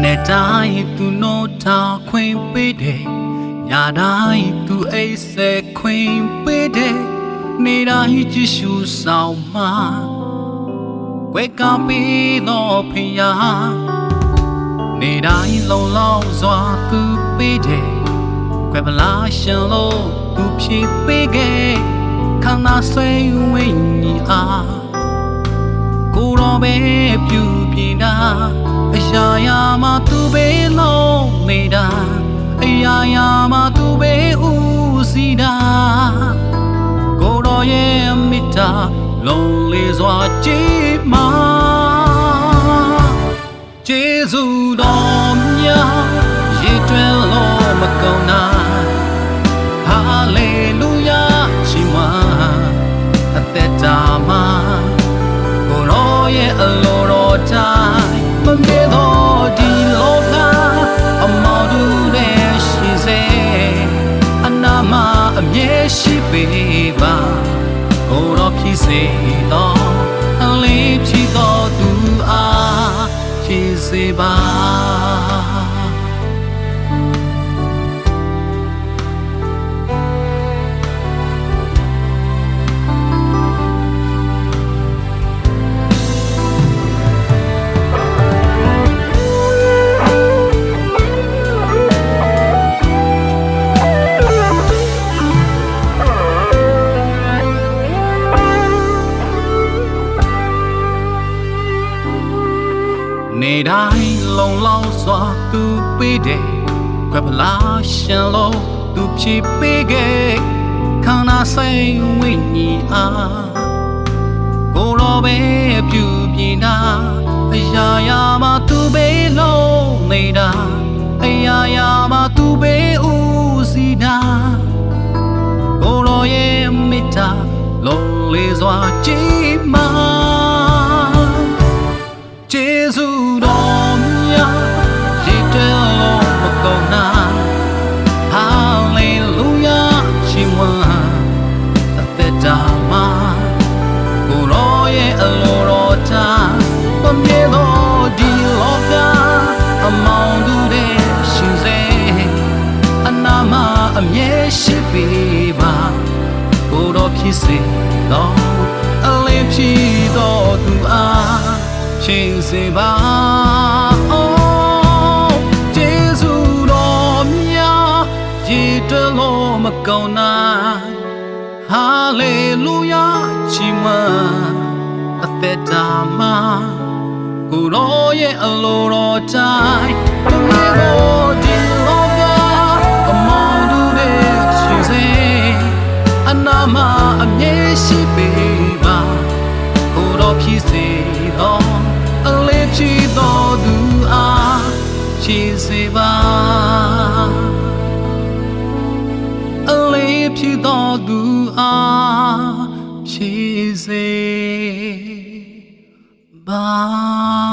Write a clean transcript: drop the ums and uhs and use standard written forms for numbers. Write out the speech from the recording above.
နေ့တိုင်းသူနိုးထားခွင့်ပေးတယ်ညတိုင်းသူအိတ်ဆက်ခွင့်ပေးတယ်နေတိုင်းကြည့်ရှုဆောင်မှာဝဲကပေးတော့ဖယားနေတိုင်းလုံလောက်စွာသူပေးတယ်ခွဲပလားရှင်လို့သူဖြည့်ပေးခဲ့ခန္ဓာဆွေဝိညာဉ်အားကိုယ်တော်ပဲပြုပြင်တာအရာရာမှာသူပဲလုံးနေတာအရာရာမှာသူပဲဦးစီးတာကိုယ်တော်ရဲ့မေတ္တာလုံးလေးစွာကြည်မာကျေးဇူးတော်များရည်တွင်လို့မကုန်နိုင်ဟာလေလုယာချီးမွမ်းအသက်တာမှာကိုယ်တော်ရဲ့အလိုတော်တိုင်းမမေ့တော့ဒီလောကအမောင်တူတဲ့ရှိစေအနာမအမြဲရှိပေပါကိုယ်တော်ဖြစ်စေတော့အလေးဖြစ်တော်သူအားဖြစ်စေပါနေတိုင်းလုံလောက်စွာသူပေးတယ်ခွဲပလားရှင်လို့သူဖြည့်ပေးခဲ့ခန္ဓာစိတ်ဝိညာဉ်အားကိုယ်တော်ပဲပြုပြင်တာအရာရာမှာသူပဲလုံးနေတာအရာရာမှာသူပဲဦးစီးတာကိုယ်တော်ရဲ့မေတ္တာလုံးလေးစွာကြည်မာကျေးဇူးတော်များရည်တွင်လို့မကုန်နိုင်ဟာလေလုယာချီးမွမ်းအသက်တာမှာကိုယ်တော်ရဲ့အလိုတော်တိုင်းမမြဲတော့ဒီလောကအမောင်တူတဲ့ရှင်စေအနာမအမြဲရှိပေပါကိုယ်တော်ဖြစ်စေတော့အလင်းဖြစ်တော်သူအားချင်းစေပါကျေးဇူးတော်များရည်တွင်လို့မကုန်နိုင်ဟာလေလုယာချီးမွမ်းအသက်တာမှာကိုယ်တော်ရဲ့အလိုတော်တိုင်းမမေ့ဖို့ဒီလောကအမောင်တူတဲ့ရှင်စေအနာမအမြဲရှိပေပါကိုယ်တော်ဖြစ်စေတော့အလေးဖြစ်တော်သူအားချီးစေပါအလေးဖြစ်တော်သူအားချီးစေပါ